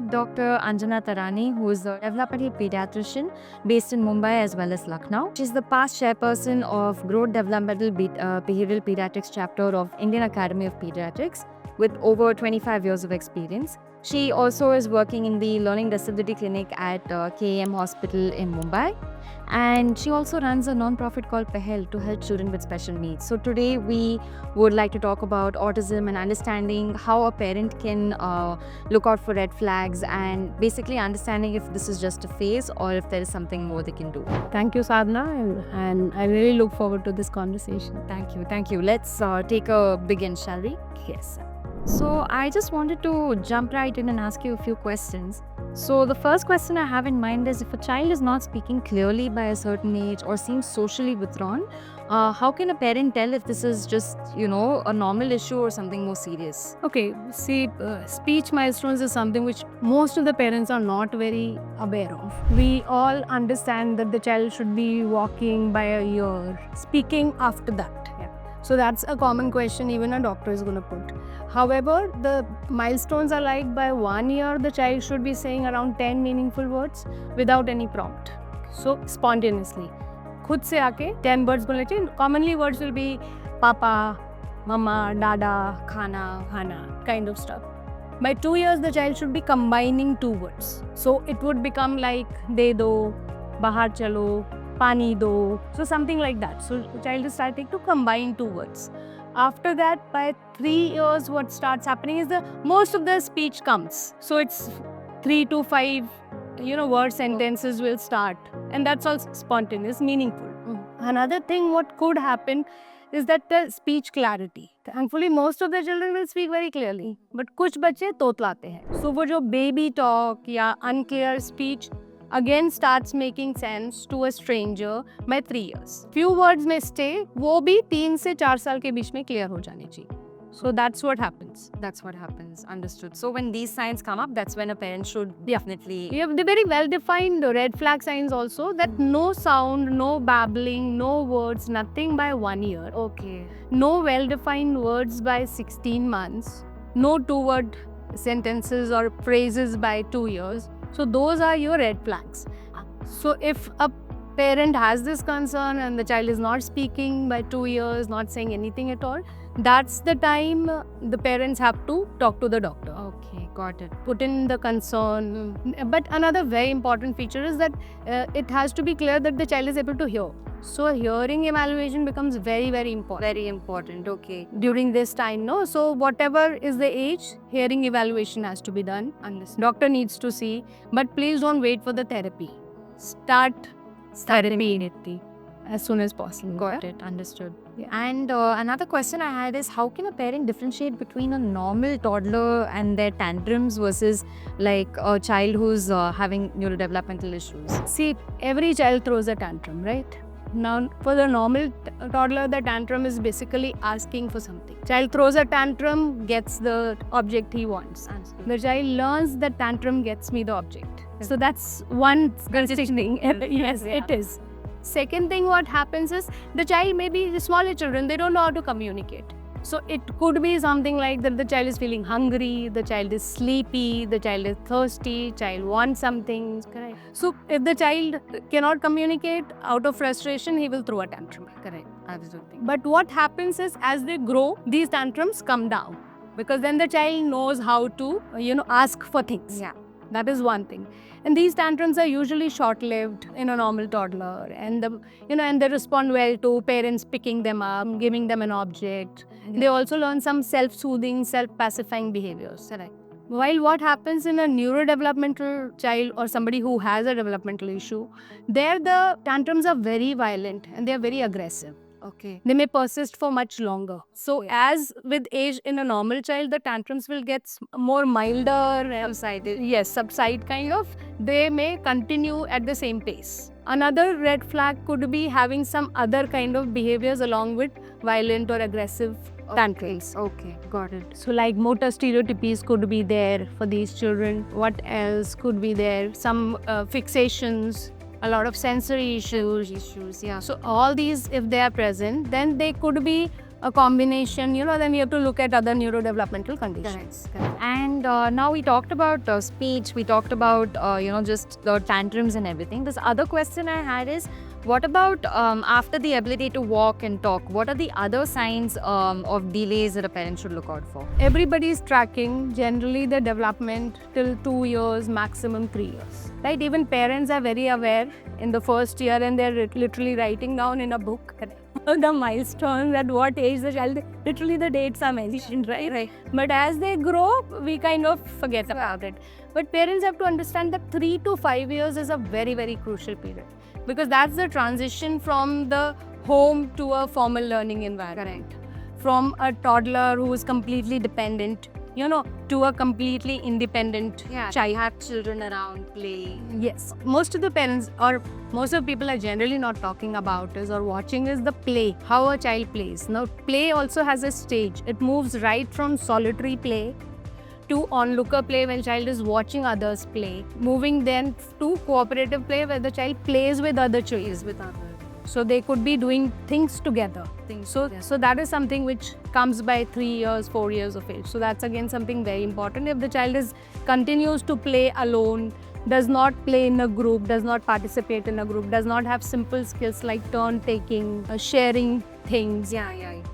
with Dr. Anjana Tarani, who is a developmental pediatrician based in Mumbai as well as Lucknow. She's the past chairperson of Growth Developmental Behavioral Pediatrics chapter of Indian Academy of Pediatrics with over 25 years of experience. She also is working in the Learning Disability Clinic at KAM Hospital in Mumbai. And she also runs a non-profit called Pehel to help children with special needs. So today we would like to talk about autism and understanding how a parent can look out for red flags and basically understanding if this is just a phase or if there is something more they can do. Thank you, Sadhana, and I really look forward to this conversation. Thank you. Thank you. Let's take a begin, shall we? Yes. So I just wanted to jump right in and ask you a few questions. So the first question I have in mind is, if a child is not speaking clearly by a certain age or seems socially withdrawn, how can a parent tell if this is just, a normal issue or something more serious? Okay, see, speech milestones is something which most of the parents are not very aware of. We all understand that the child should be walking by a year, speaking after that. So that's a common question even a doctor is going to put. However, the milestones are like by 1 year, the child should be saying around 10 meaningful words without any prompt. So spontaneously. खुद से आके 10 words बोलने चाहिए. Commonly words will be papa, mama, dada, khana, kind of stuff. By 2 years, the child should be combining 2 words. So it would become like de do, bahar chalo, pani do, so something like that. So the child is starting to combine 2 words. After that, by 3 years, what starts happening is the most of the speech comes. So it's 3 to 5, word sentences will start, and that's all spontaneous, meaningful. Another thing what could happen is that the speech clarity. Thankfully, most of the children will speak very clearly, but कुछ बच्चे तोतलाते हैं. So वो जो baby talk या unclear speech again starts making sense to a stranger by 3 years. Few words may stay, वो भी 3 से 4 साल के बीच में clear हो जाने चाहिए. So that's what happens. That's what happens. Understood. So when these signs come up, that's when a parent should definitely... We have the very well-defined red flag signs also, that no sound, no babbling, no words, nothing by 1 year. Okay. No well-defined words by 16 months. No 2-word sentences or phrases by 2 years. So those are your red flags. So if a parent has this concern and the child is not speaking by 2 years, not saying anything at all, that's the time the parents have to talk to the doctor. Okay, got it. Put in the concern. But another very important feature is that it has to be clear that the child is able to hear. So hearing evaluation becomes very, very important. Very important, okay. During this time, no? So whatever is the age, hearing evaluation has to be done. Understood. Doctor needs to see. But please don't wait for the therapy. Start therapy immediately, as soon as possible. Got it, understood. Yeah. And another question I had is, how can a parent differentiate between a normal toddler and their tantrums versus like a child who's having neurodevelopmental issues? See, every child throws a tantrum, right? Now, for the normal toddler, the tantrum is basically asking for something. Child throws a tantrum, gets the object he wants. The child learns that tantrum gets me the object. So that's one thing. Yes, it is. Second thing what happens is, the child may be the smaller children, they don't know how to communicate. So it could be something like that the child is feeling hungry, the child is sleepy, the child is thirsty, child wants something. Correct. So if the child cannot communicate, out of frustration, he will throw a tantrum. Correct, absolutely. But what happens is, as they grow, these tantrums come down, because then the child knows how to, ask for things. Yeah. That is one thing. And these tantrums are usually short-lived in a normal toddler, and they respond well to parents picking them up, giving them an object. They also learn some self-soothing, self-pacifying behaviors. Correct. While what happens in a neurodevelopmental child or somebody who has a developmental issue, there the tantrums are very violent and they are very aggressive. Okay. They may persist for much longer. So as with age in a normal child, the tantrums will get more milder. Subsided. Yes, subside kind of. They may continue at the same pace. Another red flag could be having some other kind of behaviors along with violent or aggressive tantrums. Okay, got it. So like motor stereotypies could be there for these children. What else could be there? Some fixations, a lot of sensory issues. Yeah. So all these, if they are present, then they could be a combination, then we have to look at other neurodevelopmental conditions. Correct. And now we talked about speech, we talked about, just the tantrums and everything. This other question I had is, what about after the ability to walk and talk? What are the other signs of delays that a parent should look out for? Everybody is tracking generally the development till 2 years, maximum 3 years. Right? Even parents are very aware in the first year, and they're literally writing down in a book the milestones at what age the child, literally the dates are mentioned, right? But as they grow, we kind of forget about it. But parents have to understand that 3 to 5 years is a very, very crucial period, because that's the transition from the home to a formal learning environment. Correct. From a toddler who is completely dependent, to a completely independent child. Have children around, play. Yes. Most of the parents, or most of the people, are generally not talking about is or watching is the play, how a child plays. Now, play also has a stage. It moves right from solitary play to onlooker play when child is watching others play, moving then to cooperative play where the child plays with other children. With others. So they could be doing things together. So that is something which comes by 3 years, 4 years of age. So that's again something very important. If the child continues to play alone, does not play in a group, does not participate in a group, does not have simple skills like turn taking, sharing things.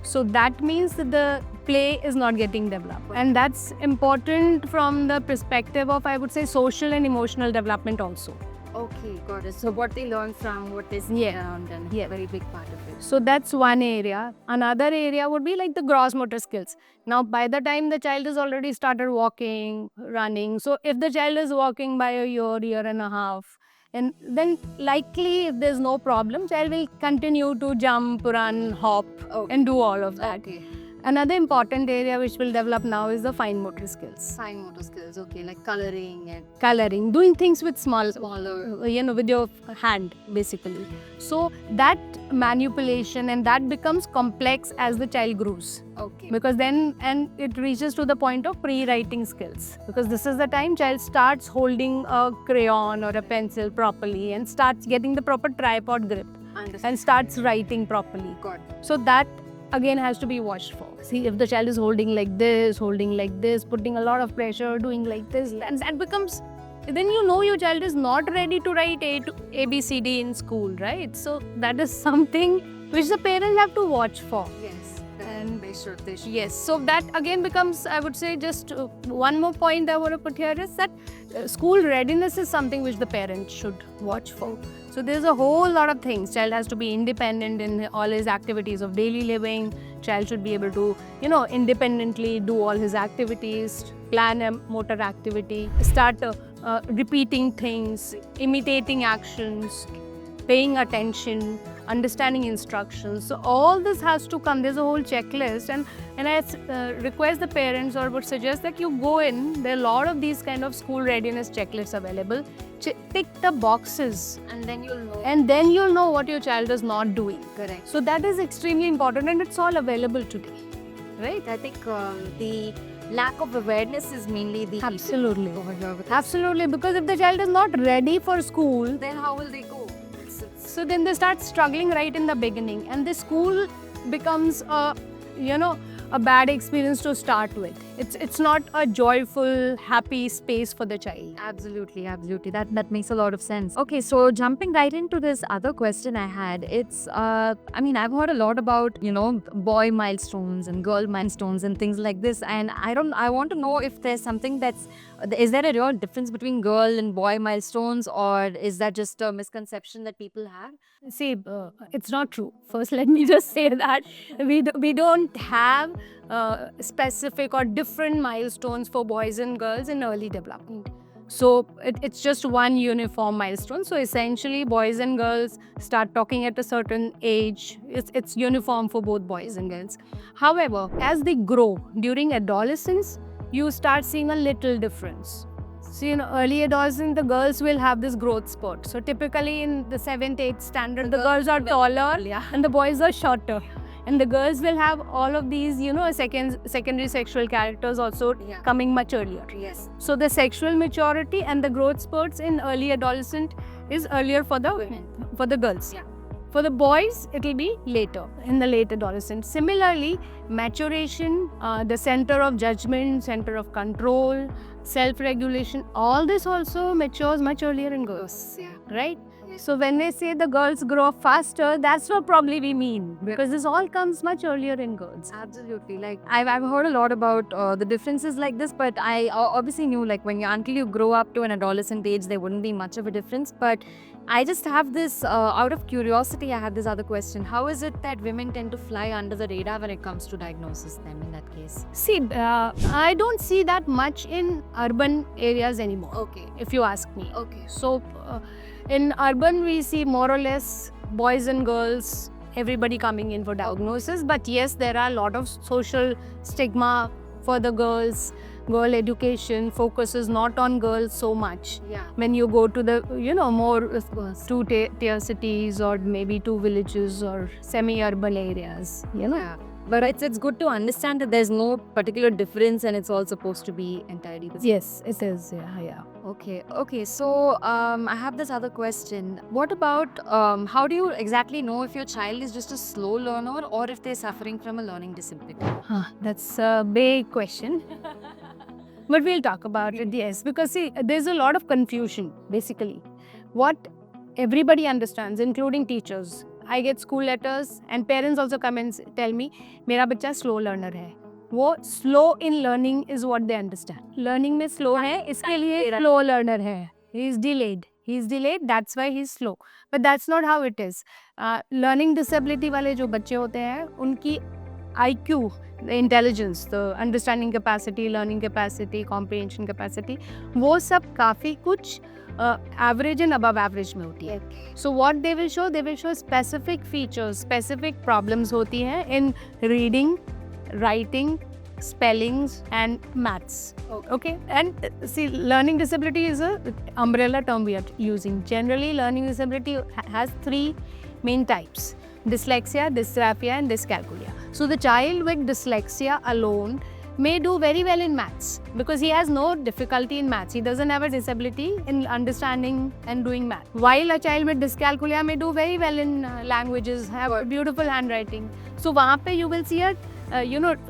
So that means that the play is not getting developed. And that's important from the perspective of, I would say, social and emotional development also. Okay, got it. So what they learn from what is around and a very big part of it. So that's one area. Another area would be like the gross motor skills. Now, by the time the child has already started walking, running, so if the child is walking by a year and a half, and then likely if there's no problem, child will continue to jump, run, hop, and do all of that. Okay. Another important area which will develop now is the fine motor skills. Fine motor skills, okay, like coloring and Coloring, doing things with smaller, with your hand, basically. So that manipulation and that becomes complex as the child grows. Okay. Because then, and it reaches to the point of pre-writing skills. Because this is the time child starts holding a crayon or a pencil properly and starts getting the proper tripod grip and starts writing properly. Got it. So that again has to be watched for. See, if the child is holding like this, putting a lot of pressure, doing like this, and that becomes, then your child is not ready to write A, B, C, D in school, right? So that is something which the parents have to watch for. Yes. And they should. Yes, so that again becomes, I would say, just one more point I want to put here is that school readiness is something which the parents should watch for. So there's a whole lot of things. Child has to be independent in all his activities of daily living. Child should be able to, independently do all his activities, plan a motor activity, start repeating things, imitating actions, paying attention, understanding instructions. So all this has to come. There's a whole checklist, and I request the parents or would suggest that you go in. There are a lot of these kind of school readiness checklists available. Tick the boxes, and then you'll know. and then you'll know what your child is not doing. Correct. So that is extremely important, and it's all available today. Right. I think the lack of awareness is mainly the Absolutely. issue over here with Absolutely, because if the child is not ready for school, then how will they go? so then they start struggling right in the beginning, and the school becomes a bad experience to start with. It's not a joyful, happy space for the child. Absolutely. That makes a lot of sense. Okay, so jumping right into this other question I had, it's I've heard a lot about, boy milestones and girl milestones and things like this, and I want to know if there's something is there a real difference between girl and boy milestones, or is that just a misconception that people have? See, it's not true. First, let me just say that we don't have specific or different milestones for boys and girls in early development. So it's just one uniform milestone. So essentially, boys and girls start talking at a certain age. It's uniform for both boys and girls. However, as they grow during adolescence, you start seeing a little difference. So, early adolescence, the girls will have this growth spurt. So typically in the 7th, 8th standard, the girls are taller and the boys are shorter. And the girls will have all of these, secondary sexual characters also coming much earlier. Yes. So the sexual maturity and the growth spurts in early adolescent is earlier for the women, for the girls. Yeah. For the boys, it will be later, in the late adolescence. Similarly, maturation, the center of judgment, center of control, self-regulation, all this also matures much earlier in girls, right? So when they say the girls grow up faster, that's what probably we mean, because this all comes much earlier in girls. Absolutely. Like I've heard a lot about the differences like this, but I obviously knew like until you grow up to an adolescent age, there wouldn't be much of a difference. But I just have this, out of curiosity, I have this other question. How is it that women tend to fly under the radar when it comes to diagnosis then in that case? See, I don't see that much in urban areas anymore. Okay. If you ask me. Okay. So, in urban, we see more or less boys and girls, everybody coming in for diagnosis. But yes, there are a lot of social stigma for the girls. Girl education focuses not on girls so much. Yeah. When you go to the, more two-tier cities or maybe two villages or semi-urban areas, Yeah. But it's good to understand that there's no particular difference and it's all supposed to be entirely the same. Yes, it is. Yeah. Okay. So I have this other question. What about how do you exactly know if your child is just a slow learner or if they're suffering from a learning disability? That's a big question. But we'll talk about it, yes. Because see, there's a lot of confusion, basically. What everybody understands, including teachers. I get school letters and parents also come and tell me, मेरा बच्चा slow learner है. वो slow in learning is what they understand. Learning में slow है, इसके लिए slow learner है. He is delayed. That's why he's slow. But that's not how it is. Learning disability वाले जो बच्चे होते हैं, उनकी IQ, the intelligence, the understanding capacity, learning capacity, comprehension capacity, वो सब काफ़ी कुछ average and above average में होती है. So what they will show specific features, specific problems होती हैं in reading, writing, spellings and maths. Okay. And see, learning disability is a umbrella term we are using. Generally, learning disability has three main types: dyslexia, dysgraphia and dyscalculia. So the child with dyslexia alone may do very well in maths because he has no difficulty in maths. He doesn't have a disability in understanding and doing math. While a child with dyscalculia may do very well in languages, have beautiful handwriting. So वहाँ पे you will see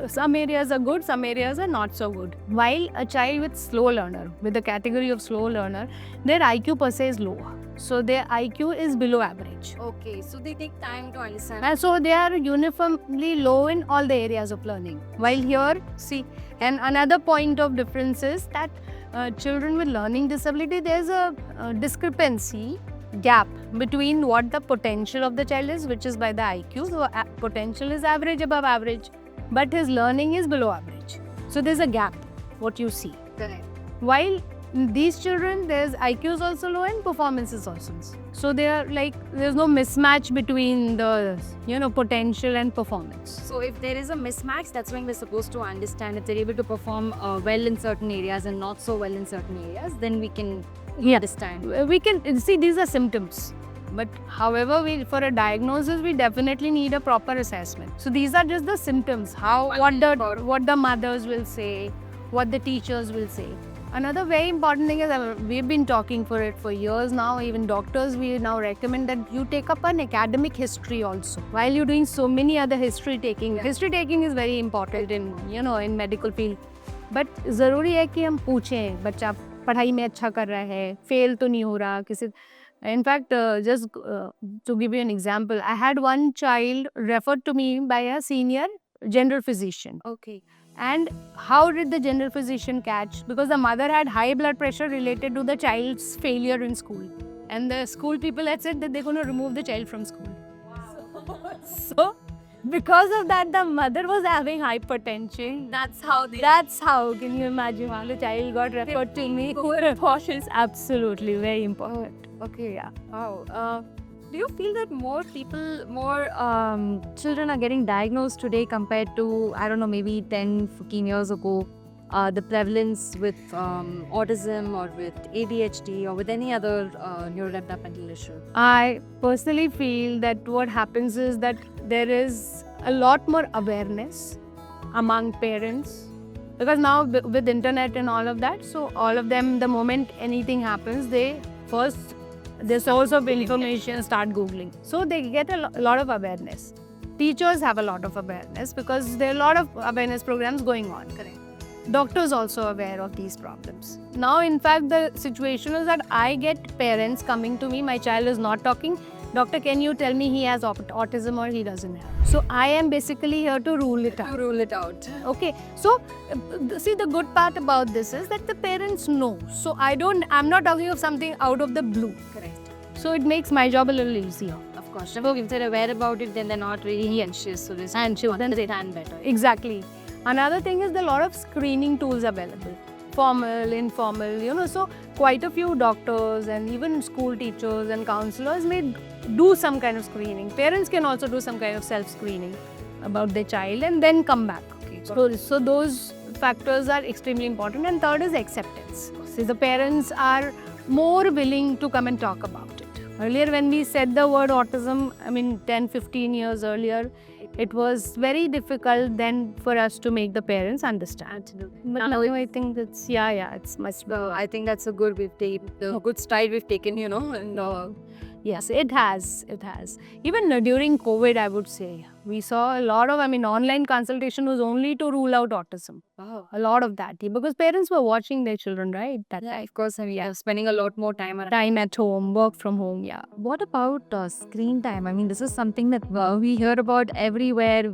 some areas are good, some areas are not so good. While a child with slow learner, with the category of slow learner, their IQ per se is lower. So their IQ is below average. Okay, so they take time to understand. And so they are uniformly low in all the areas of learning. While here, see, and another point of difference is that children with learning disability, there's a discrepancy, gap between what the potential of the child is, which is by the IQ. So potential is average, above average, but his learning is below average. So there's a gap, what you see. Correct. While these children, there's IQ is also low and performance is also low. So they are like, there's no mismatch between the, potential and performance. So if there is a mismatch, that's when we're supposed to understand if they're able to perform well in certain areas and not so well in certain areas, then we can understand. We can see these are symptoms. But however, for a diagnosis, we definitely need a proper assessment. So these are just the symptoms, what the mothers will say, what the teachers will say. Another very important thing is we've been talking for it for years now. Even doctors, we now recommend that you take up an academic history also. While you're doing so many other history taking is very important in medical field. But ज़रूरी है कि हम पूछें बच्चा पढ़ाई में अच्छा कर रहा है, fail तो नहीं हो रहा किसी. In fact, just to give you an example, I had one child referred to me by a senior general physician. Okay. And how did the general physician catch? Because the mother had high blood pressure related to the child's failure in school. And the school people had said that they're going to remove the child from school. Wow. So, because of that, the mother was having hypertension. That's how, can you imagine? The child got referred to me. Is absolutely very important. Okay, yeah. Wow. Do you feel that more children are getting diagnosed today compared to, I don't know, maybe 10, 15 years ago? The prevalence with autism or with ADHD or with any other neurodevelopmental issue? I personally feel that what happens is that there is a lot more awareness among parents. Because now with internet and all of that, so all of them, the moment anything happens, they first the source of information, start Googling. So they get a lot of awareness. Teachers have a lot of awareness because there are a lot of awareness programs going on. Correct. Doctors also aware of these problems. Now, in fact, the situation is that I get parents coming to me, my child is not talking. Doctor, can you tell me he has autism or he doesn't have? So I am basically here to rule it out. Rule it out. Okay, so see, the good part about this is that the parents know. So I'm not talking of something out of the blue. Correct. So it makes my job a little easier. Of course. If they're aware about it, then they're not really anxious. So this And sure, then they stand better. Exactly. Another thing is there are a lot of screening tools available. Formal, informal, so quite a few doctors and even school teachers and counselors may do some kind of screening. Parents can also do some kind of self-screening about their child and then come back. Okay. So those factors are extremely important. And third is acceptance. See, the parents are more willing to come and talk about it. Earlier when we said the word autism, 10, 15 years earlier, it was very difficult then for us to make the parents understand. But now I think it's, it's much better. I think that's a good good stride we've taken, and Yes, it has. Even during COVID, I would say, we saw a lot of, online consultation was only to rule out autism. wow. A lot of that, because parents were watching their children, right? Yeah, of course. Spending a lot more time around. Time at home, work from home, yeah. What about screen time? This is something that we hear about everywhere.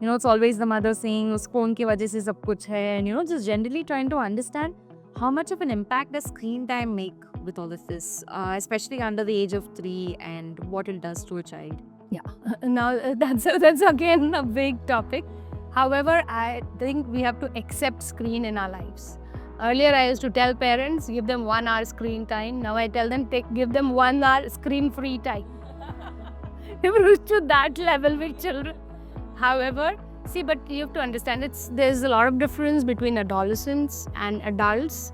It's always the mother saying, "Us phone ki wajah se sab kuch hai," and just generally trying to understand how much of an impact does screen time make with all of this, especially under the age of 3, and what it does to a child. Yeah. Now that's again a big topic. However, I think we have to accept screen in our lives. Earlier, I used to tell parents, give them 1 hour screen time. Now I tell them, give them 1 hour screen-free time. We've reached to that level with children. However, see, but you have to understand, there's a lot of difference between adolescents and adults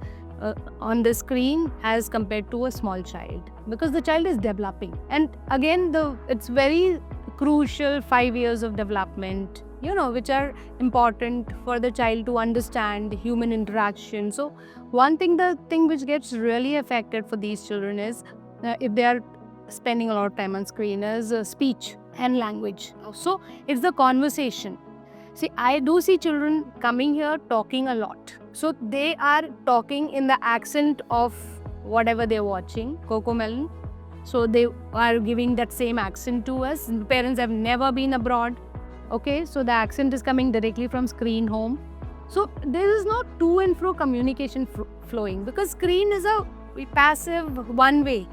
on the screen as compared to a small child, because the child is developing. And again, it's very crucial 5 years of development, which are important for the child to understand human interaction. So the thing which gets really affected for these children is if they are spending a lot of time on screen is speech and language. So it's the conversation. See, I do see children coming here talking a lot. So they are talking in the accent of whatever they're watching, Cocomelon. So they are giving that same accent to us. The parents have never been abroad. Okay, so the accent is coming directly from screen home. So there is no to and fro communication flowing, because screen is a passive one way,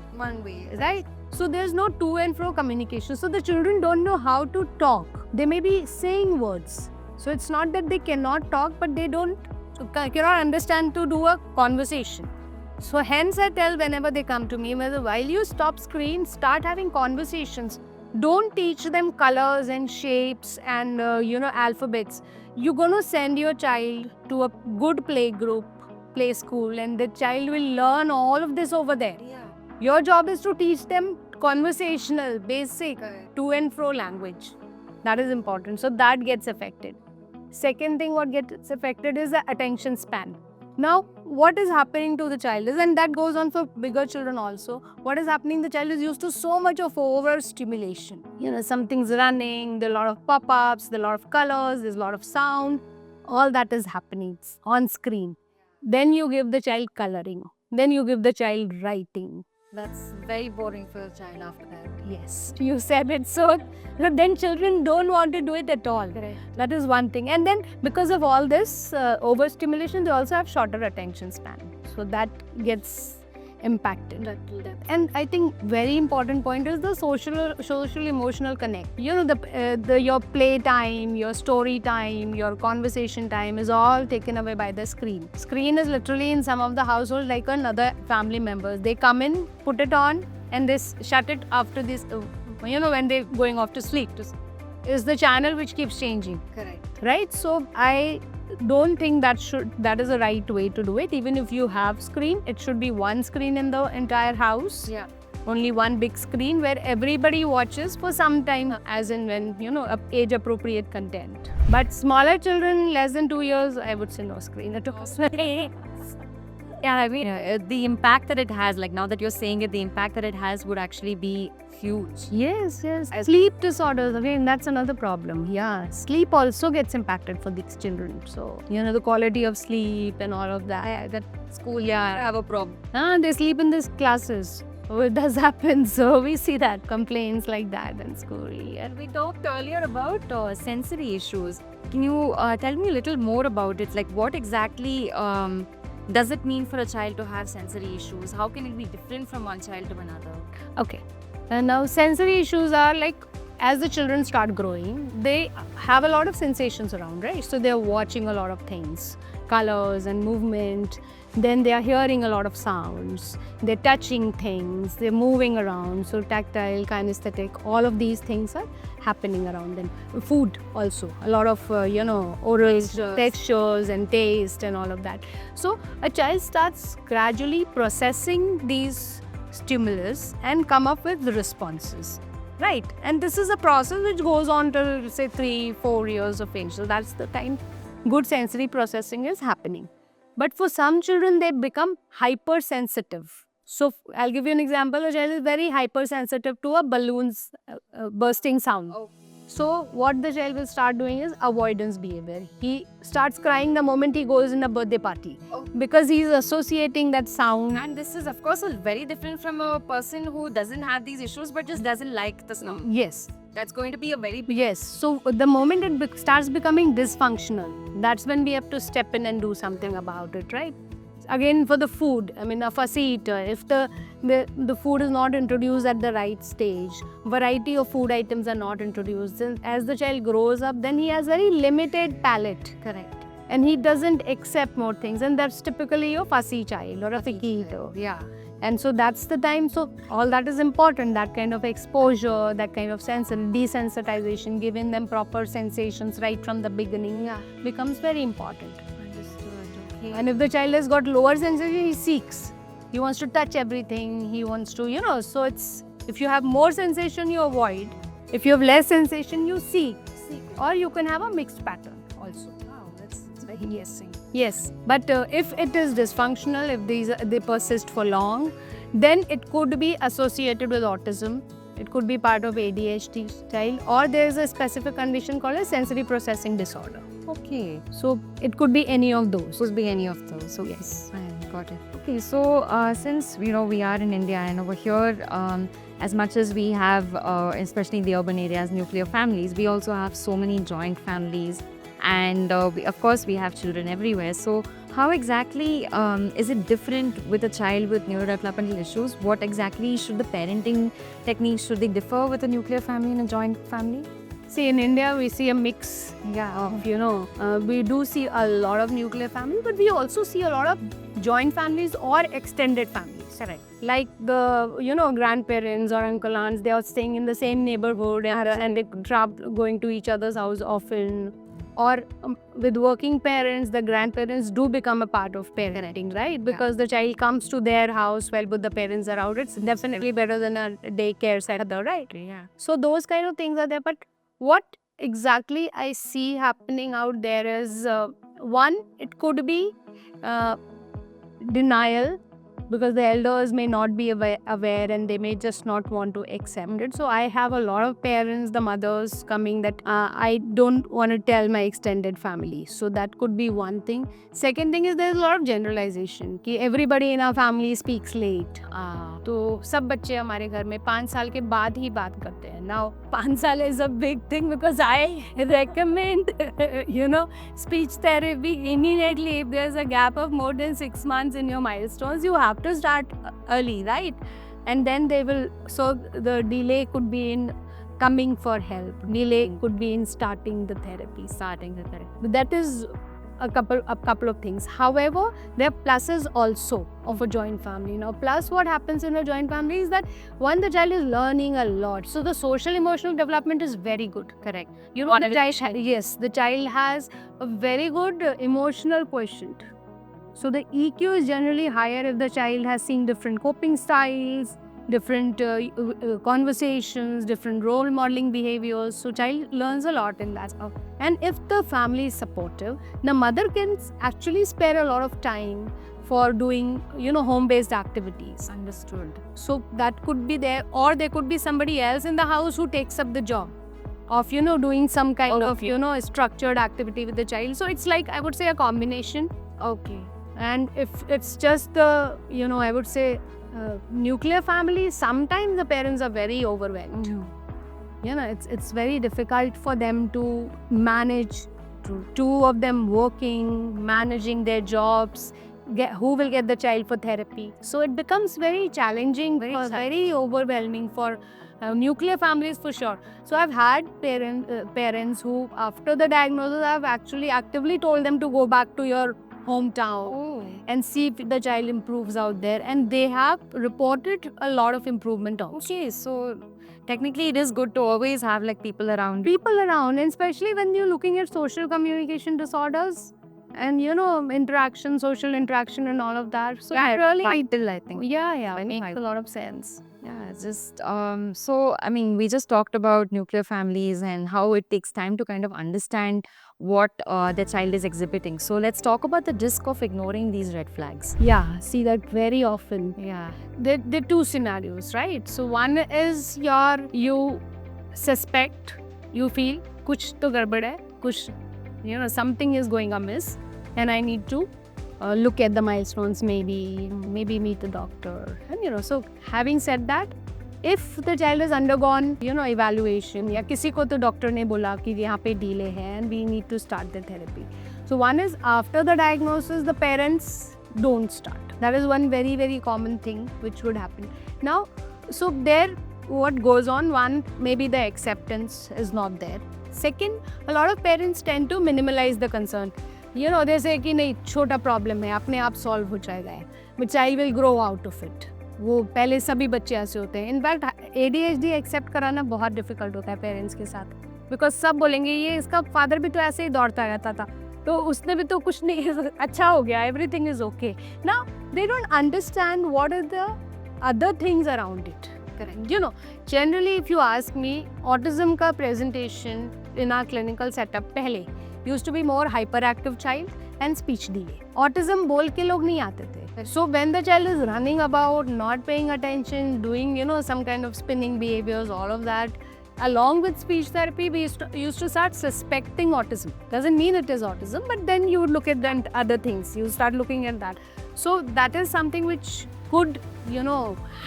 right? So there's no to and fro communication. So the children don't know how to talk. They may be saying words. So it's not that they cannot talk, but they cannot understand to do a conversation. So hence I tell whenever they come to me, while you stop screen, start having conversations. Don't teach them colors and shapes and alphabets. You're going to send your child to a good play school, and the child will learn all of this over there. Yeah. Your job is to teach them conversational, basic, to and fro language. That is important. So that gets affected. Second thing what gets affected is the attention span. Now, what is happening to the child is, and that goes on for bigger children also, what is happening, the child is used to so much of overstimulation. Something's running, there are a lot of pop-ups, there are a lot of colors, there's a lot of sound. All that is happening on screen. Then you give the child coloring. Then you give the child writing. That's very boring for a child after that. Yes, you said it. So then children don't want to do it at all. Correct. That is one thing. And then because of all this overstimulation, they also have shorter attention span. So that gets impacted. And I think very important point is the social emotional connect. Your play time, your story time, your conversation time is all taken away by the screen. Screen is literally in some of the households like another family members. They come in, put it on, and they shut it after this, when they're going off to sleep. Is the channel which keeps changing. Correct. Right? So I don't think that is the right way to do it. Even if you have screen, it should be one screen in the entire house. Yeah. Only one big screen where everybody watches for some time, as in when, age appropriate content. But smaller children, less than 2 years, I would say no screen at all. Yeah, I mean, the impact that it has, like now that you're saying it, the impact that it has would actually be huge. Yes. Sleep disorders, again, that's another problem. Yeah, sleep also gets impacted for these children. So, the quality of sleep and all of that. That School, yeah, I have a problem. they sleep in these classes. Oh, it does happen. So we see that complaints like that in school. Yeah. And we talked earlier about sensory issues. Can you tell me a little more about it? Like, what exactly does it mean for a child to have sensory issues? How can it be different from one child to another? Okay. And now sensory issues are like, as the children start growing, they have a lot of sensations around, right? So they're watching a lot of things, colors and movement. Then they are hearing a lot of sounds. They're touching things. They're moving around. So tactile, kinesthetic, all of these things are happening around them. Food also, a lot of oral textures and taste and all of that. So a child starts gradually processing these stimulus and come up with responses, right? And this is a process which goes on till say 3-4 years of age. So that's the time good sensory processing is happening. But for some children, they become hypersensitive. So I'll give you an example. A child is very hypersensitive to a balloon's bursting sound. So what the child will start doing is avoidance behavior. He starts crying the moment he goes in a birthday party because he's associating that sound. And this is, of course, very different from a person who doesn't have these issues but just doesn't like the sound. Yes. That's going to be a very big... Yes. So the moment it starts becoming dysfunctional, that's when we have to step in and do something about it, right? Again, for the food, I mean, a fussy eater, if the food is not introduced at the right stage, variety of food items are not introduced, then as the child grows up, then he has very limited palate. Correct. And he doesn't accept more things. And that's typically a fussy child or a picky eater. Yeah. And so that's the time. So all that is important, that kind of exposure, that kind of desensitization, giving them proper sensations right from the beginning becomes very important. Understood. Okay. And if the child has got lower sensation, he seeks. He wants to touch everything. He wants to, so it's, if you have more sensation, you avoid. If you have less sensation, you seek. Or you can have a mixed pattern also. Wow, that's very interesting. Yes, but if it is dysfunctional, if they persist for long, then it could be associated with autism. It could be part of ADHD style, or there is a specific condition called a sensory processing disorder. Okay. So it could be any of those. Could be any of those. So yes, I got it. Okay, so since we are in India and over here, as much as we have, especially in the urban areas, nuclear families, we also have so many joint families. And of course, we have children everywhere. So how exactly is it different with a child with neurodevelopmental issues? What exactly should the parenting techniques, should they differ with a nuclear family and a joint family? See, in India, we see a mix of, we do see a lot of nuclear families, but we also see a lot of joint families or extended families. Correct. Like the, grandparents or uncle aunts, they are staying in the same neighborhood and they going to each other's house often. Or with working parents, the grandparents do become a part of parenting, right? Because the child comes to their house while both the parents are out. It's definitely better than a daycare center, right? Yeah. So those kind of things are there. But what exactly I see happening out there is, one, it could be denial, because the elders may not be aware and they may just not want to accept it. So I have a lot of parents, the mothers coming that I don't want to tell my extended family. So that could be one thing. Second thing is there's a lot of generalization कि everybody in our family speaks late. तो सब बच्चे हमारे घर में 5 साल के बाद ही बात करते हैं. Now 5 साल is a big thing because I recommend speech therapy immediately. If there's a gap of more than 6 months in your milestones, you have to start early, right? And then so the delay could be in coming for help. Delay could be in starting the therapy. But that is a couple of things. However, there are pluses also of a joint family. Now, plus what happens in a joint family is that one, the child is learning a lot. So the social emotional development is very good. Correct. The child has a very good emotional quotient. So the EQ is generally higher if the child has seen different coping styles, different conversations, different role modeling behaviors. So child learns a lot in that. And if the family is supportive, the mother can actually spare a lot of time for doing, home-based activities. Understood. So that could be there, or there could be somebody else in the house who takes up the job of, doing some kind of, structured activity with the child. So it's like, I would say, a combination. Okay. And if it's just the, I would say, nuclear family, sometimes the parents are very overwhelmed. It's very difficult for them to manage two of them working, managing their jobs, who will get the child for therapy. So it becomes very challenging, very overwhelming for nuclear families for sure. So I've had parents who, after the diagnosis, I've actually actively told them to go back to your hometown and see if the child improves out there, and they have reported a lot of improvement also. Okay, so technically it is good to always have like people around. And especially when you're looking at social communication disorders and social interaction and all of that. So Yeah, it's really vital, I think. it Very makes vital. a lot of sense. Yeah, it's just so I mean, we just talked about nuclear families and how it takes time to kind of understand what the child is exhibiting. So let's talk about the risk of ignoring these red flags. Yeah, see that very often. Yeah. There are two scenarios, right? So one is you suspect, you feel kuch to garbad hai, kuch, something is going amiss, and I need to look at the milestones, maybe meet the doctor. And so having said that, if the child has undergone evaluation, या किसी को तो doctor ने बोला कि यहाँ पे delay है and we need to start the therapy. So one is, after the diagnosis, the parents don't start. That is one very, very common thing which would happen. Now, so there what goes on, one, maybe the acceptance is not there. Second, a lot of parents tend to minimalize the concern. They say कि नहीं, छोटा problem है, अपने आप solve हो जाएगा, but child will grow out of it. वो पहले सभी बच्चे ऐसे होते हैं. इनफैक्ट ADHD एक्सेप्ट कराना बहुत डिफिकल्ट होता है पेरेंट्स के साथ, बिकॉज सब बोलेंगे ये इसका फादर भी तो ऐसे ही दौड़ता रहता था, तो उसने भी तो कुछ नहीं, अच्छा हो गया, everything is okay. Now they don't understand what are the other things around it. Generally, if you ask me, autism का presentation in our clinical setup पहले used to be more hyperactive child and speech delay. Autism बोल के लोग नहीं आते थे. So when the child is running about, not paying attention, doing some kind of spinning behaviors, all of that, along with speech therapy, we used to start suspecting autism. Doesn't mean it is autism, but then you would look at the other things. You start looking at that. So that is something which could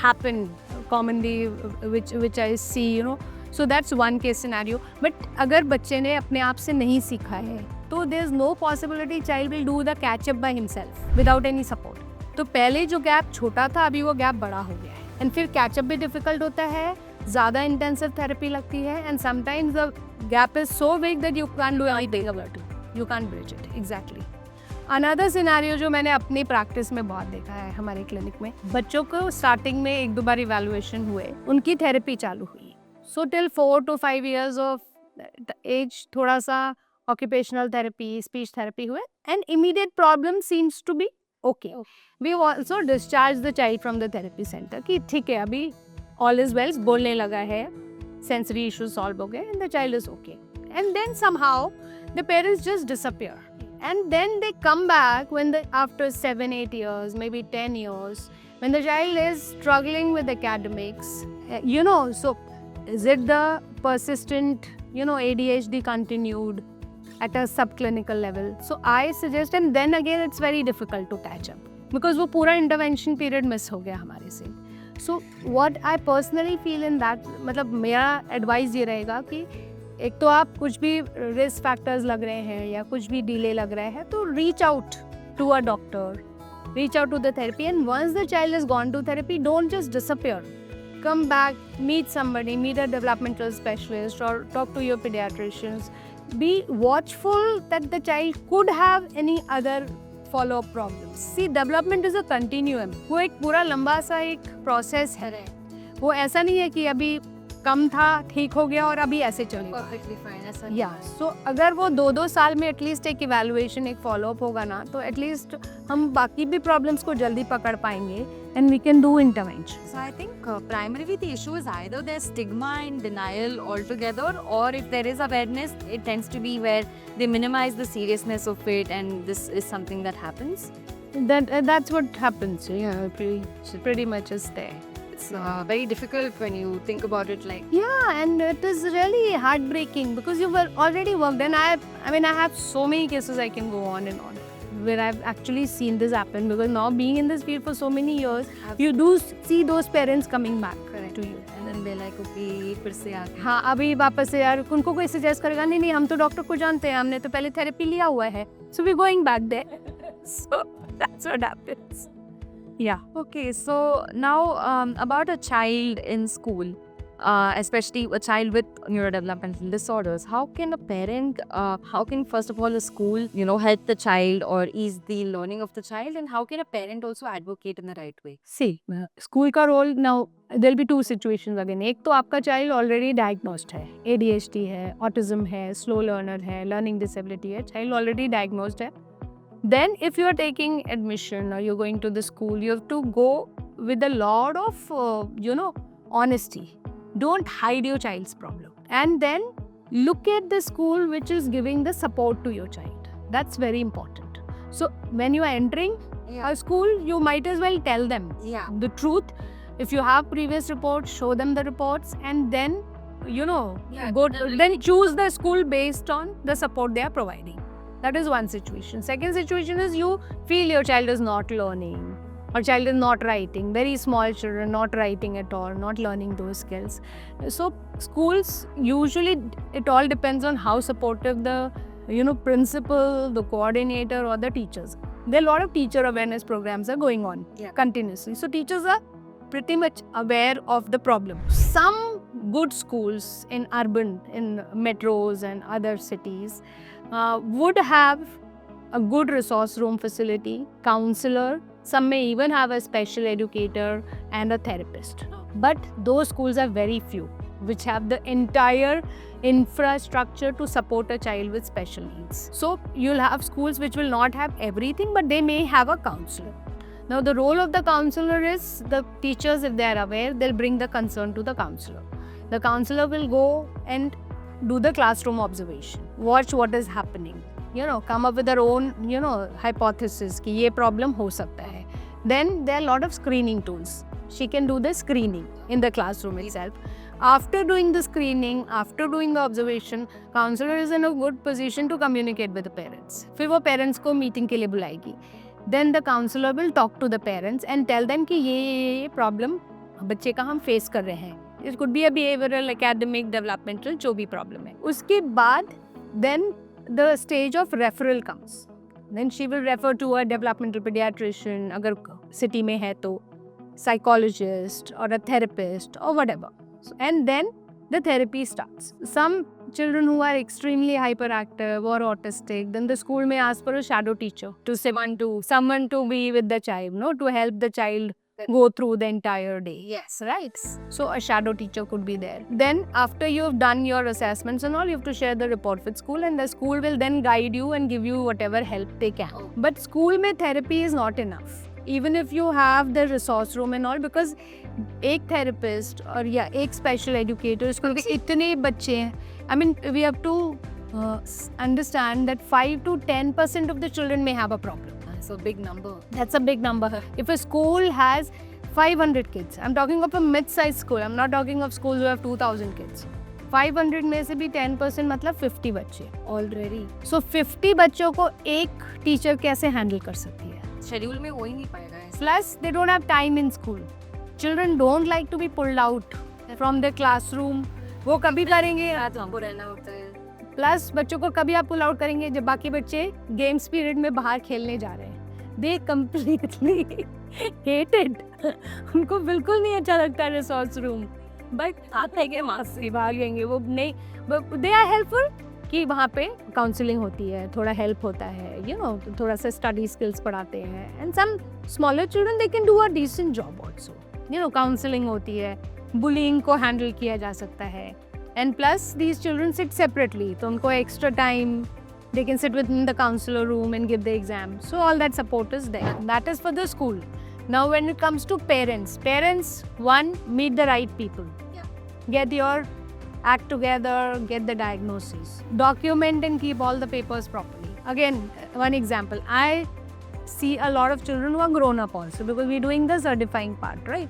happen commonly, which I see. So that's one case scenario. But अगर बच्चे ने अपने आप से नहीं सीखा है, तो there's no possibility child will do the catch up by himself without any support. तो पहले जो गैप छोटा था, अभी वो गैप बड़ा हो गया है, एंड फिर कैचअप भी डिफिकल्ट होता है, ज़्यादा इंटेंसिव थेरेपी लगती है, and sometimes the gap is so big that you can do anything about it, you can bridge it. Exactly. Another scenario जो मैंने अपनी प्रैक्टिस में बहुत देखा है हमारे क्लिनिक में, बच्चों को स्टार्टिंग में 1-2 बार इवैल्यूएशन हुए, उनकी थेरेपी चालू हुई. So till 4 to 5 years of age थोड़ा सा ऑक्यूपेशनल थेरेपी, स्पीच थेरेपी हुए, and immediate problem seems to be okay. We also discharge the child from the therapy center कि ठीक है, अभी all is well, बोलने लगा है, sensory issues solve हो गए, and the child is okay. And then somehow the parents just disappear, and then they come back after 7-8 years, maybe 10 years, when the child is struggling with academics. So is it the persistent ADHD continued at a subclinical level? So I suggest, and then again it's very difficult to catch up because वो पूरा intervention period miss हो गया हमारे से. So what I personally feel in that, मतलब मेरा advice ये रहेगा कि एक तो आप कुछ भी risk factors लग रहे हैं या कुछ भी delay लग रहा है, तो reach out to a doctor, reach out to the therapy, and once the child has gone to therapy, don't just disappear. Come back, meet somebody, meet a developmental specialist or talk to your pediatricians. Be watchful that the child could have any other follow-up problems. See, development is a continuum. वो एक पूरा लंबा सा एक process है. वो ऐसा नहीं है कि अभी कम था, ठीक हो गया और अभी ऐसे चलेगा। Perfectly fine. ऐसा या सो अगर वो 2-2 साल में एटलीस्ट एक इवैल्यूएशन, एक फॉलोअप होगा ना, तो एटलीस्ट हम बाकी भी प्रॉब्लम्स को जल्दी पकड़ पाएंगे and we can do intervention. So I think primarily the issue is either there's stigma and denial altogether, or if there is awareness, it tends to be where they minimize the seriousness of it, and this is something that happens. That's what happens. Yeah, pretty much is there. It's very difficult when you think about it. Like, Yeah, and it is really heartbreaking because you were already worked, and I have so many cases I can go on and on where I've actually seen this happen, because now being in this field for so many years, you do see those parents coming back to you. and then they're like, okay, फिर से आ गया. हाँ, अभी वापस से यार उनको कोई सजेस्ट करेगा, नहीं नहीं हम तो डॉक्टर को जानते हैं, हमने तो पहले थेरेपी लिया हुआ है, so we're going back there. So that's what happens. Yeah. Okay, so now about a child in school, especially a child with neurodevelopmental disorders, how can a parent, how can first of all a school, help the child or ease the learning of the child, and how can a parent also advocate in the right way? See, school का role now, there'll be two situations again. एक तो आपका child already diagnosed है, ADHD है, autism है, slow learner है, learning disability है, child already diagnosed है. Then if you are taking admission or you're going to the school, you have to go with a lot of, honesty. Don't hide your child's problem. And then look at the school which is giving the support to your child. That's very important. So when you are entering a school, you might as well tell them the truth. If you have previous reports, show them the reports, and then, then choose the school based on the support they are providing. That is one situation. Second situation is you feel your child is not learning, or child is not writing. Very small children not writing at all, not learning those skills. So schools, usually it all depends on how supportive the principal, the coordinator, or the teachers. There are a lot of teacher awareness programs are going on continuously. So teachers are pretty much aware of the problem. Some good schools in urban, in metros and other cities would have a good resource room facility, counselor. Some may even have a special educator and a therapist. But those schools are very few which have the entire infrastructure to support a child with special needs. So you'll have schools which will not have everything, but they may have a counselor. Now the role of the counselor is, the teachers, if they are aware, they'll bring the concern to the counselor. The counselor will go and do the classroom observation, watch what is happening, come up with their own, hypothesis कि ये problem हो सकता है. Then there are a lot of screening tools. She can do the screening in the classroom itself. After doing the screening, after doing the observation, counselor is in a good position to communicate with the parents. फिर वो parents को meeting के लिए बुलाएगी. Then the counselor will talk to the parents and tell them कि ये problem बच्चे का हम face कर रहे हैं. It could be a behavioral, academic, developmental, जो भी problem है. उसके बाद then the stage of referral comes. Then she will refer to a developmental pediatrician, अगर city में है तो psychologist or a therapist or whatever. So, and then the therapy starts. Some children who are extremely hyperactive or autistic, then the school may ask for a shadow teacher to someone to be with the child, to help the child go through the entire day. Yes. Right? So a shadow teacher could be there. Then after you've done your assessments and all, you have to share the report with school, and the school will then guide you and give you whatever help they can. But school mein therapy is not enough. Even if you have the resource room and all, because एक therapist or एक special educator, school के इतने बच्चे हैं. I mean, we have to understand that 5 to 10% of the children may have a problem. That's a big number. That's a big number. If a school has 500 kids, I'm talking of a mid-sized school, I'm not talking of schools who have 2,000 kids. 500 में से भी 10% मतलब 50 बच्चे already. So 50 बच्चों को एक teacher कैसे handle कर सकती है? शेड्यूल में हो ही नहीं पाएगा. Plus, they don't have time in school. Children don't like to be pulled out from the classroom. वो कभी करेंगे, रात हमको रहना होता है. प्लस बच्चों को कभी आप पुल आउट करेंगे जब बाकी बच्चे गेम्स पीरियड में बाहर खेलने जा रहे हैं. They completely hated. उनको बिल्कुल नहीं अच्छा लगता रिसोर्स रूम. बट आते हैं माँ से भागेंगे वो नहीं. दे आर हेल्पफुल कि वहाँ पे काउंसलिंग होती है, थोड़ा हेल्प होता है, थोड़ा सा स्टडी स्किल्स पढ़ाते हैं. And some smaller children they can do a decent job also. Counselling होती है, बुलिंग को हैंडल किया जा सकता है. And plus these children sit separately, तो उनको extra time, they can sit within the counselor room and give the exam. So all that support is there. That is for the school. Now when it comes to parents, one, meet the right people. Get your act together, get the diagnosis. Document and keep all the papers properly. Again, one example. I see a lot of children who are grown up also, because we're doing the certifying part, right?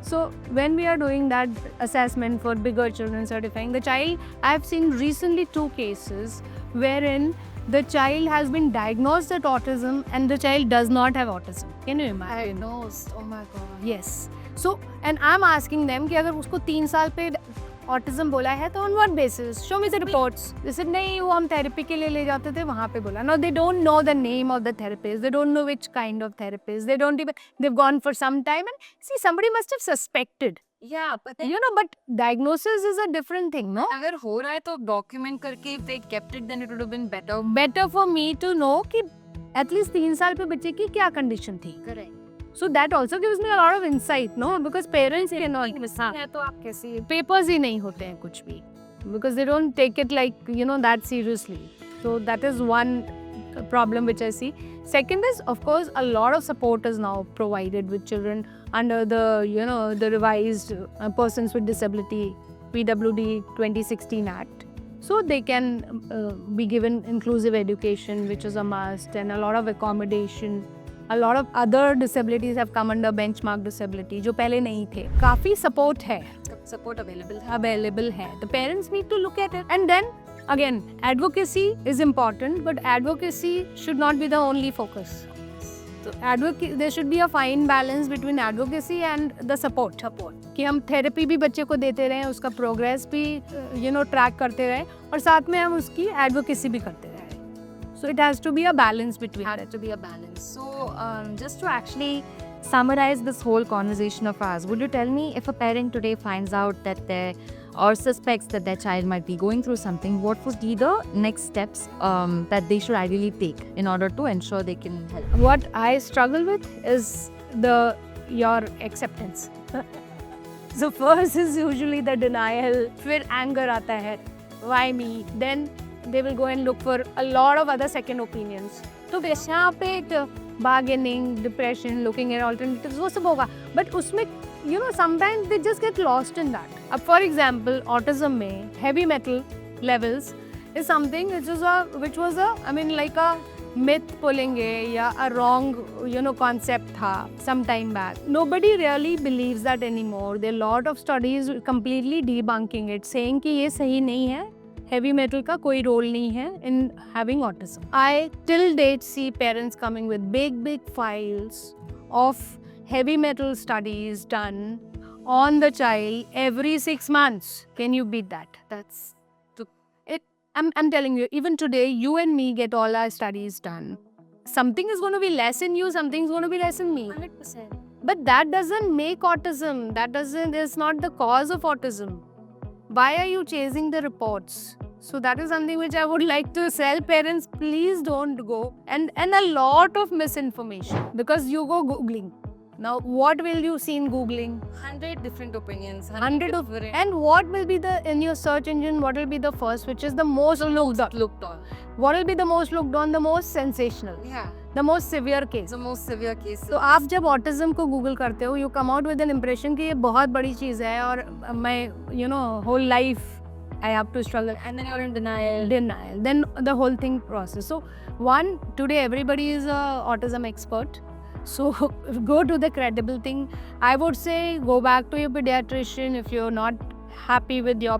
So when we are doing that assessment for bigger children certifying the child, I've seen recently 2 cases wherein the child has been diagnosed with autism and the child does not have autism. Can you imagine? Diagnosed. Oh my god. Yes. So, and I'm asking them कि अगर उसको 3 साल पे autism बोला है तो on what basis? Show me the reports. They said नहीं, वो हम therapy के लिए ले जाते थे, वहाँ पे बोला. Now they don't know the name of the therapist. They don't know which kind of therapist. They don't even, they've gone for some time and see, somebody must have suspected. Yeah, but then You know, but diagnosis is a different thing, no? अगर हो रहा है तो document करके if they kept it then it would have been better. Better for me to know कि at least 3 साल पे बच्चे की क्या condition थी. Correct. So that also gives me a lot of insight, no? Because parents cannot. है तो आप कैसे Papers ही नहीं होते हैं कुछ भी. Because they don't take it like, you know, that seriously. So that is one problem which I see. Second is, of course, a lot of support is now provided with children under the, you know, the revised Persons with Disability PWD 2016 Act. So they can be given inclusive education, which is a must, and a lot of accommodation. A lot of other disabilities have come under benchmark disability, जो पहले नहीं थे. काफी support है. support available है. Available है. The parents need to look at it. And then again, advocacy is important, but advocacy should not be the only focus. So there should be a fine balance between advocacy and the support. कि हम therapy भी बच्चे को देते रहें, उसका progress भी you know track करते रहें, और साथ में हम उसकी advocacy भी करते रहें. So it has to be a balance between. Had to be a balance. So just to actually summarize this whole conversation of ours, would you tell me if a parent today finds out that or suspects that their child might be going through something, what would be the next steps that they should ideally take in order to ensure they can help? What I struggle with is your acceptance. So first is usually the denial, फिर anger आता है, why me? Then they will go and look for a lot of other second opinions. तो यहाँ पे bargaining, depression, looking at alternatives, वो सब होगा. But उसमें, you know, sometimes they just get lost in that. अब for example, autism में heavy metal levels is something which was like a myth बोलेंगे या a wrong, you know, concept था some time back. Nobody really believes that anymore. There are a lot of studies completely debunking it, saying कि ये सही नहीं है. Heavy metal का कोई role नहीं है in having autism. I till date see parents coming with big files of heavy metal studies done on the child every 6 months. Can you beat that? That's I'm telling you, even today, you and me get all our studies done. Something is going to be less in you, something is going to be less in me. 100%. But that doesn't make autism. It's not the cause of autism. Why are you chasing the reports? So that is something which I would like to tell parents, please don't go. And a lot of misinformation, because you go Googling. Now, what will you see in Googling? 100 different opinions. 100 of it. And what will be in your search engine, what will be the first, which is the most looked on? What will be the most looked on? The most sensational. Yeah. The most severe case. The most severe case. तो आप जब autism को Google करते हो, you come out with an impression कि ये बहुत बड़ी चीज़ है और मैं, you know, whole life I have to struggle. And then you're in denial. Then the whole thing process. So one, today everybody is a autism expert. So go to the credible thing. I would say go back to your pediatrician if you're not happy with your,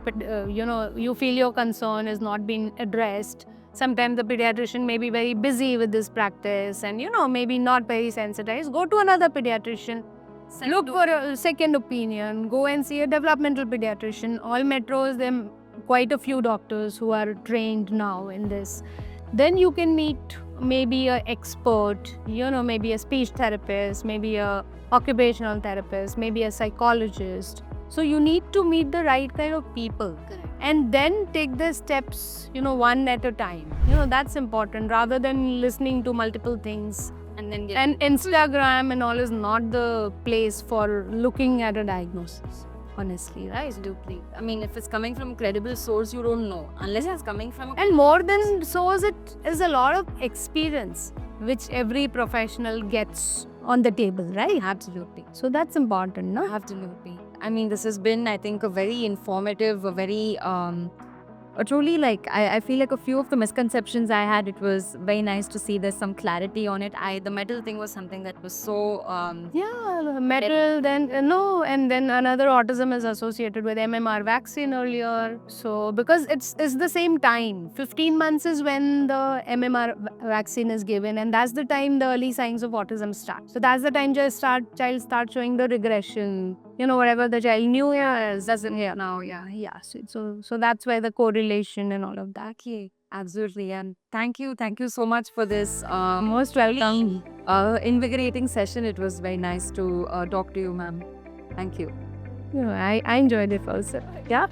you know, you feel your concern is not being addressed. Sometimes the pediatrician may be very busy with this practice and, you know, maybe not very sensitized. Go to another pediatrician. Look for a second opinion. Go and see a developmental pediatrician. All metros, there are quite a few doctors who are trained now in this. Then you can meet maybe an expert, you know, maybe a speech therapist, maybe a occupational therapist, maybe a psychologist. So you need to meet the right kind of people. Correct. And then take the steps, you know, one at a time. You know, that's important rather than listening to multiple things. And then And Instagram and all is not the place for looking at a diagnosis. honestly, right? Absolutely. I mean, if it's coming from a credible source, you don't know. Unless it's coming from And more than so, it is a lot of experience which every professional gets on the table, right? Absolutely. So that's important, no? Absolutely. I mean, this has been, I think, a very informative, a very, truly like, I feel like a few of the misconceptions I had, it was very nice to see there's some clarity on it. The metal thing was something that was so, Yeah, metal, then no, and then another autism is associated with MMR vaccine earlier. So because it's the same time, 15 months is when the MMR vaccine is given, and that's the time the early signs of autism start. So that's the time child start showing the regression. You know, whatever the child knew, yeah, doesn't hear now, yeah. So that's why the correlation and all of that. okay, absolutely. And thank you so much for this Most welcome. invigorating session. It was very nice to talk to you, ma'am. Thank you. I enjoyed it also. Yeah.